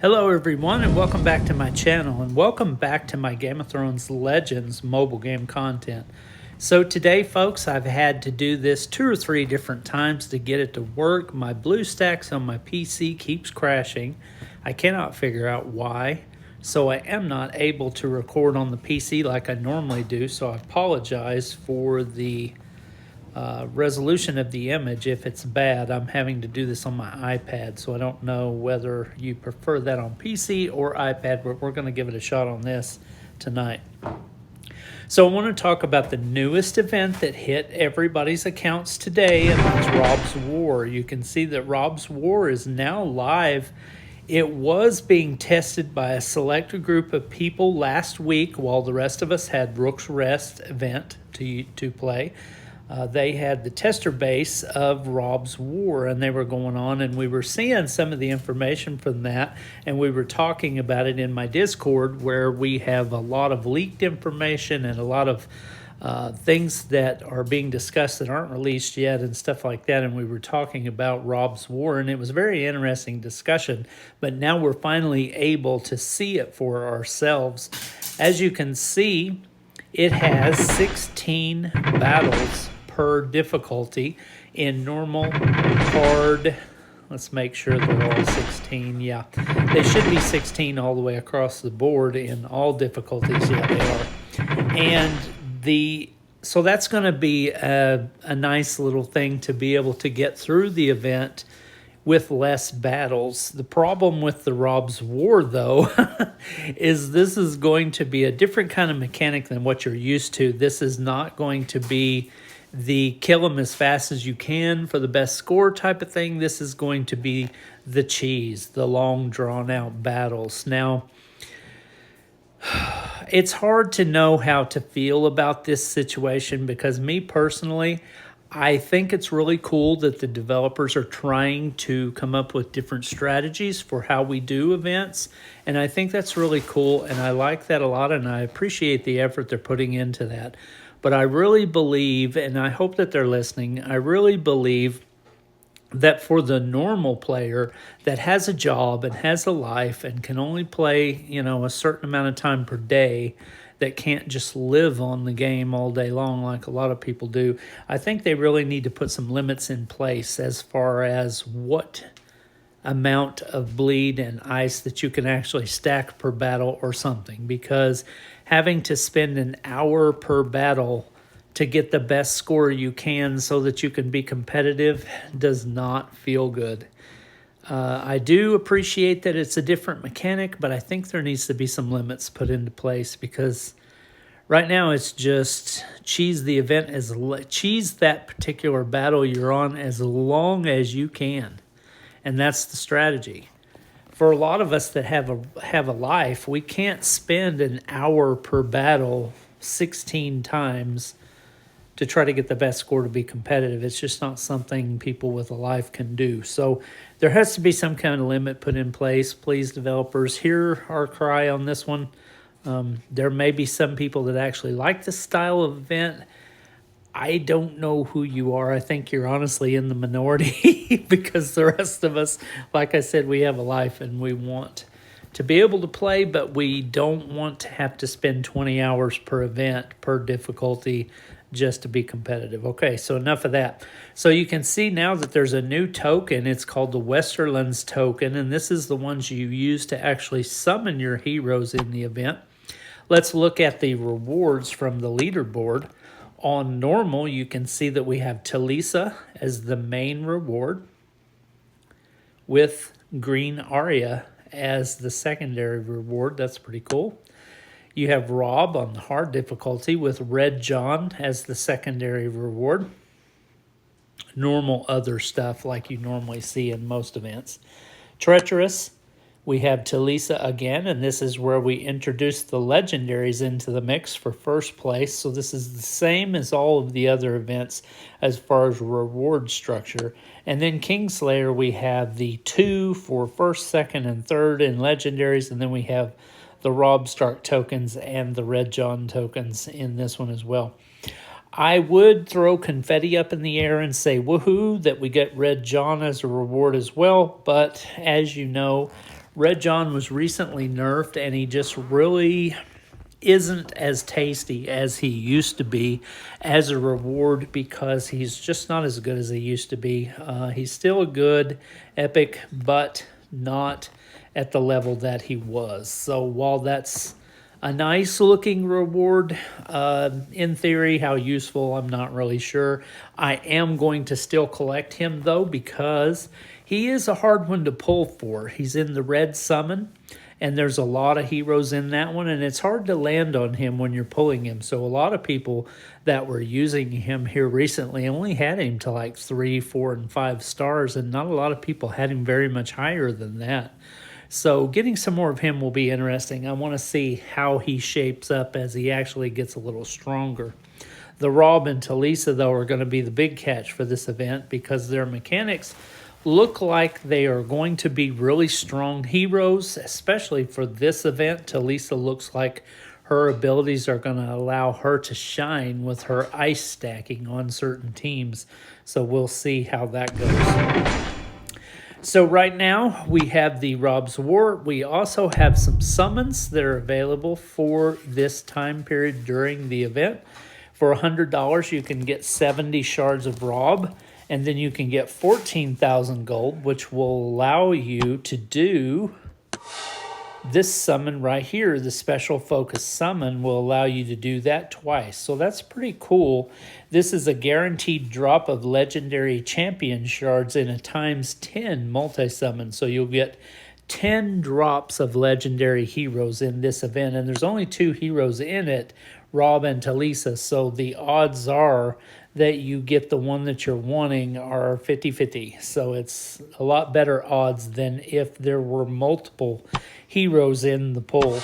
Hello everyone and welcome back to my channel and welcome back to my Game of Thrones Legends mobile game content. So today folks, I've had to do this 2 or 3 different times to get it to work. My BlueStacks on my PC keeps crashing. I cannot figure out why. So I am not able to record on the PC like I normally do. So I apologize for the resolution of the image. If it's bad, I'm having to do this on my iPad, so I don't know whether you prefer that on PC or iPad, but we're going to give it a shot on this tonight. So I want to talk about the newest event that hit everybody's accounts today, and that's Robb's War. You can see that Robb's War is now live. It was being tested by a select group of people last week while the rest of us had Rook's Rest event to play. They had the tester base of Robb's War, and they were going on, and we were seeing some of the information from that, and we were talking about it in my Discord, where we have a lot of leaked information and a lot of things that are being discussed that aren't released yet and stuff like that, and we were talking about Robb's War, and it was a very interesting discussion, but now we're finally able to see it for ourselves. As you can see, it has 16 battles per difficulty in normal, hard. Let's make sure they're all 16. Yeah, they should be 16 all the way across the board in all difficulties. Yeah, they are. And so that's going to be a nice little thing to be able to get through the event with less battles. The problem with the Robb's War, though, is this is going to be a different kind of mechanic than what you're used to. This is not going to be the kill them as fast as you can for the best score type of thing. This is going to be the cheese, the long drawn out battles. Now, it's hard to know how to feel about this situation because me personally, I think it's really cool that the developers are trying to come up with different strategies for how we do events. And I think that's really cool. And I like that a lot. And I appreciate the effort they're putting into that. But I really believe, and I hope that they're listening, I really believe that for the normal player that has a job and has a life and can only play, a certain amount of time per day, that can't just live on the game all day long like a lot of people do, I think they really need to put some limits in place as far as what amount of bleed and ice that you can actually stack per battle or something, because having to spend an hour per battle to get the best score you can so that you can be competitive does not feel good. I do appreciate that it's a different mechanic, but I think there needs to be some limits put into place, because right now it's just cheese the event, cheese that particular battle you're on as long as you can. And that's the strategy. For a lot of us that have a life, we can't spend an hour per battle 16 times to try to get the best score to be competitive. It's just not something people with a life can do. So there has to be some kind of limit put in place. Please, developers, hear our cry on this one. There may be some people that actually like this style of event. I don't know who you are. I think you're honestly in the minority because the rest of us, like I said, we have a life and we want to be able to play, but we don't want to have to spend 20 hours per event, per difficulty, just to be competitive. Okay, so enough of that. So you can see now that there's a new token. It's called the Westerlands token, and this is the ones you use to actually summon your heroes in the event. Let's look at the rewards from the leaderboard. On normal, you can see that we have Talisa as the main reward, with Green Arya as the secondary reward. That's pretty cool. You have Robb on the hard difficulty with Red John as the secondary reward. Normal other stuff like you normally see in most events. Treacherous, we have Talisa again, and this is where we introduce the legendaries into the mix for first place. So this is the same as all of the other events as far as reward structure. And then Kingslayer, we have the 2 for first, second, and third in legendaries, and then we have the Robb Stark tokens and the Red John tokens in this one as well. I would throw confetti up in the air and say woohoo that we get Red John as a reward as well, but as you know, Red John was recently nerfed, and he just really isn't as tasty as he used to be as a reward, because he's just not as good as he used to be. He's still a good epic, but not at the level that he was. So while that's a nice looking reward, in theory, how useful, I'm not really sure. I am going to still collect him though, because he is a hard one to pull for. He's in the red summon, and there's a lot of heroes in that one, and it's hard to land on him when you're pulling him. So a lot of people that were using him here recently only had him to like 3, 4, and 5 stars, and not a lot of people had him very much higher than that. So getting some more of him will be interesting. I want to see how he shapes up as he actually gets a little stronger. The Robb and Talisa, though, are going to be the big catch for this event, because their mechanics look like they are going to be really strong heroes, especially for this event. Talisa looks like her abilities are going to allow her to shine with her ice stacking on certain teams. So we'll see how that goes. So right now we have the ROBBS War. We also have some summons that are available for this time period during the event. For $100, you can get 70 shards of Robb, and then you can get 14,000 gold, which will allow you to do this summon right here. The special focus summon will allow you to do that twice. So that's pretty cool. This is a guaranteed drop of legendary champion shards in a ×10 multi-summon. So you'll get 10 drops of legendary heroes in this event, and there's only 2 heroes in it, Robb and Talisa. So the odds are that you get the one that you're wanting are 50-50. So it's a lot better odds than if there were multiple heroes in the pool.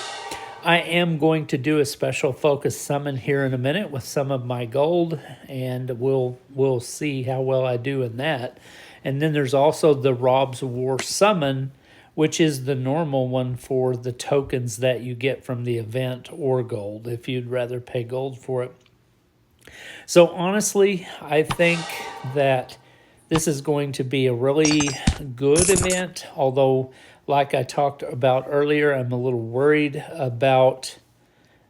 I am going to do a special focus summon here in a minute with some of my gold, and we'll see how well I do in that. And then there's also the ROBBS War summon, which is the normal one for the tokens that you get from the event, or gold, if you'd rather pay gold for it. So honestly, I think that this is going to be a really good event, although like I talked about earlier, I'm a little worried about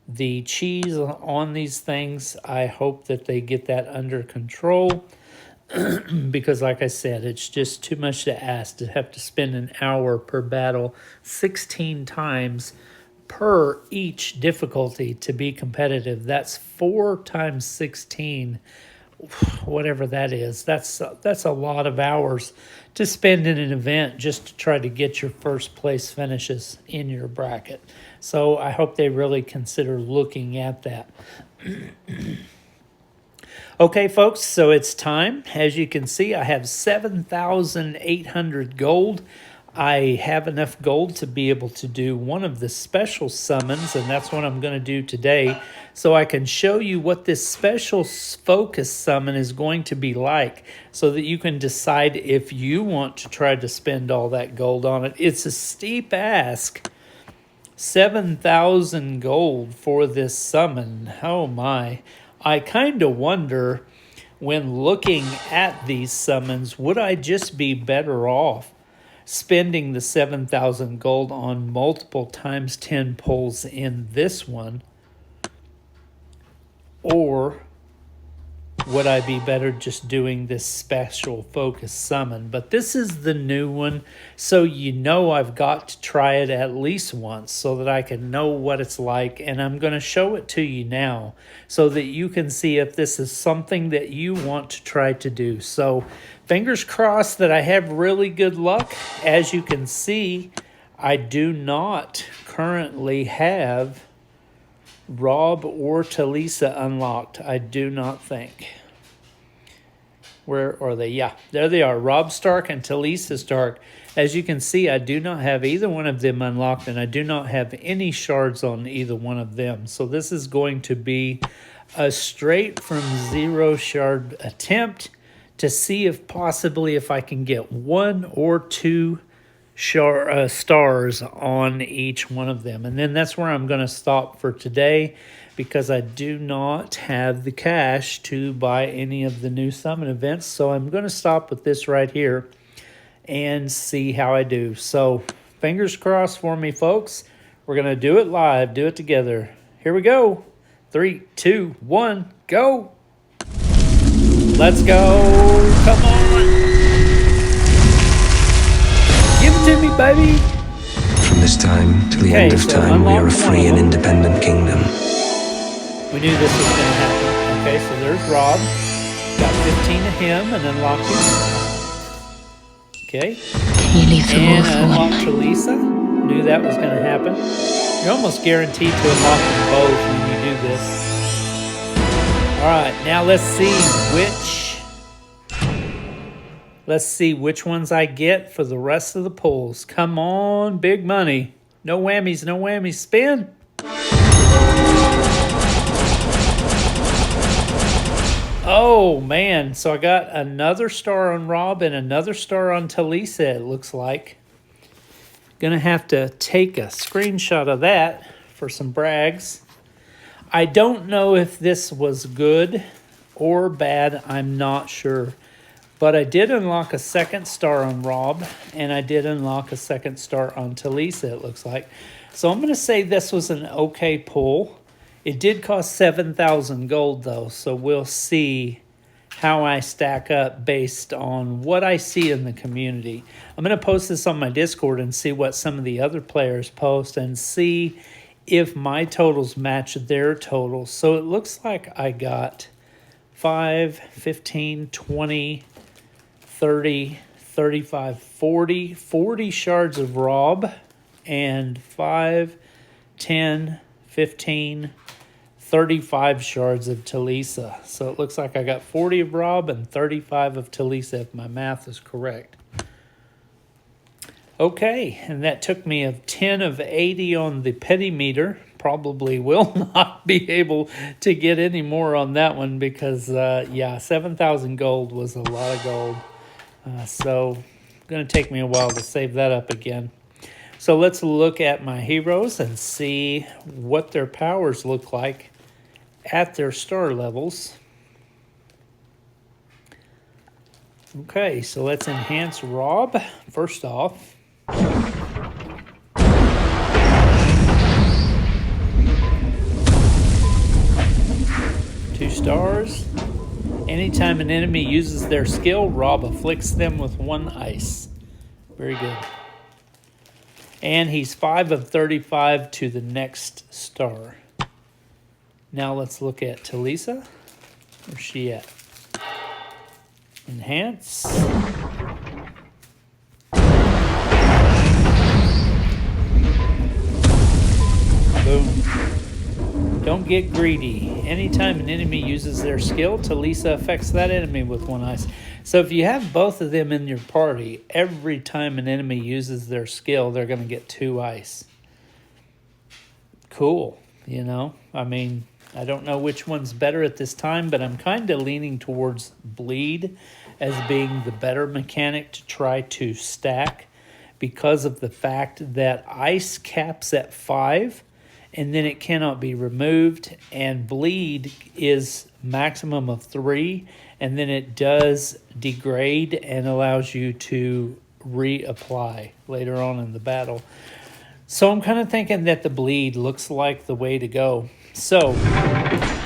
the cheese on these things. I hope that they get that under control, because like I said, it's just too much to ask to have to spend an hour per battle 16 times per each difficulty to be competitive. That's 4 times 16, whatever that is. That's a lot of hours to spend in an event just to try to get your first place finishes in your bracket. So I hope they really consider looking at that. Okay, folks, so it's time. As you can see, I have 7,800 gold. I have enough gold to be able to do one of the special summons, and that's what I'm going to do today, so I can show you what this special focus summon is going to be like, so that you can decide if you want to try to spend all that gold on it. It's a steep ask. 7,000 gold for this summon. Oh my. I kind of wonder, when looking at these summons, would I just be better off spending the 7,000 gold on multiple ×10 pulls in this one, or would I be better just doing this special focus summon? But this is the new one, so you know I've got to try it at least once so that I can know what it's like, and I'm going to show it to you now so that you can see if this is something that you want to try to do. So fingers crossed that I have really good luck. As you can see, I do not currently have Robb or Talisa unlocked. I do not think. Where are they? Yeah, there they are. Robb Stark and Talisa Stark. As you can see, I do not have either one of them unlocked, and I do not have any shards on either one of them. So this is going to be a straight from 0 shard attempt to see if possibly if I can get 1 or 2 stars on each one of them. And then that's where I'm going to stop for today, because I do not have the cash to buy any of the new summon events. So I'm going to stop with this right here and see how I do. So Fingers crossed for me, folks. We're going to do it live, do it together. Here we go. 3, 2, 1, go. Let's go. Come on. Give it to me, baby. From this time to the end of time, we are a free and independent kingdom. We knew this was going to happen. Okay, so there's Robb. Got 15 of him and unlocked him. Okay. And unlocked Talisa. Knew that was going to happen. You're almost guaranteed to unlock them both when you do this. Alright, now let's see which ones I get for the rest of the pulls. Come on, big money. No whammies, no whammies. Spin. Oh, man. So I got another star on Robb and another star on Talisa, it looks like. Gonna have to take a screenshot of that for some brags. I don't know if this was good or bad. I'm not sure. But I did unlock a second star on Robb, and I did unlock a second star on Talisa, it looks like. So I'm going to say this was an okay pull. It did cost 7,000 gold, though, so we'll see how I stack up based on what I see in the community. I'm going to post this on my Discord and see what some of the other players post and see if my totals match their totals. So it looks like I got 5, 15, 20, 30, 35, 40 shards of Robb, and 5, 10, 15, 35 shards of Talisa. So it looks like I got 40 of Robb and 35 of Talisa, if my math is correct. Okay, and that took me a 10 of 80 on the petty meter. Probably will not be able to get any more on that one because, yeah, 7,000 gold was a lot of gold. So it's going to take me a while to save that up again. So let's look at my heroes and see what their powers look like at their star levels. Okay, so let's enhance Robb first off. 2 stars. Anytime an enemy uses their skill, Robb afflicts them with 1 ice. Very good. And he's 5 of 35 to the next star. Now let's look at Talisa. Where's she at? Enhance. Boom. Don't get greedy. Anytime an enemy uses their skill, Talisa affects that enemy with 1 ice. So if you have both of them in your party, every time an enemy uses their skill, they're going to get 2 ice. Cool, you know? I mean, I don't know which one's better at this time, but I'm kind of leaning towards bleed as being the better mechanic to try to stack because of the fact that ice caps at 5 and then it cannot be removed, and bleed is maximum of 3, and then it does degrade and allows you to reapply later on in the battle. So I'm kind of thinking that the bleed looks like the way to go. So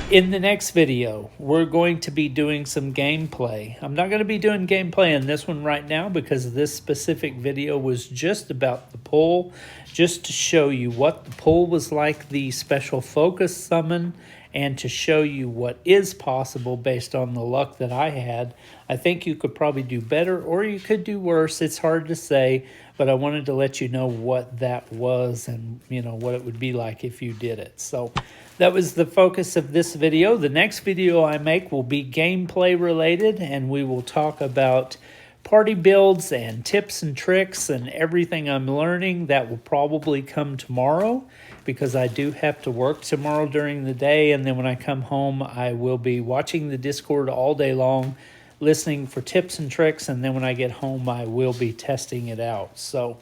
in the next video, we're going to be doing some gameplay. I'm not going to be doing gameplay in this one right now because this specific video was just about the pull, just to show you what the pull was like, the special focus summon, and to show you what is possible based on the luck that I had. I think you could probably do better or you could do worse. It's hard to say, but I wanted to let you know what that was and, you know, what it would be like if you did it. So that was the focus of this video. The next video I make will be gameplay related, and we will talk about party builds and tips and tricks and everything I'm learning. That will probably come tomorrow because I do have to work tomorrow during the day, and then when I come home I will be watching the Discord all day long, listening for tips and tricks, and then when I get home I will be testing it out. So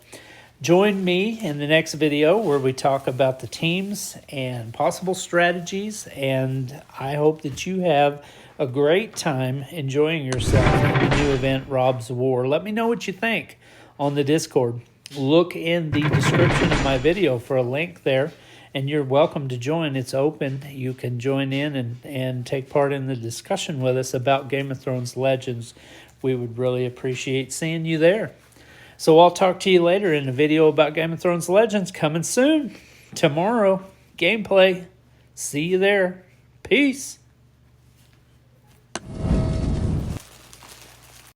join me in the next video where we talk about the teams and possible strategies, and I hope that you have a great time enjoying yourself in the new event, Robb's War. Let me know what you think on the Discord. look in the description of my video for a link there, and you're welcome to join. It's open. You can join in and take part in the discussion with us about Game of Thrones Legends. We would really appreciate seeing you there. So I'll talk to you later in a video about Game of Thrones Legends coming soon. Tomorrow, gameplay. See you there. Peace.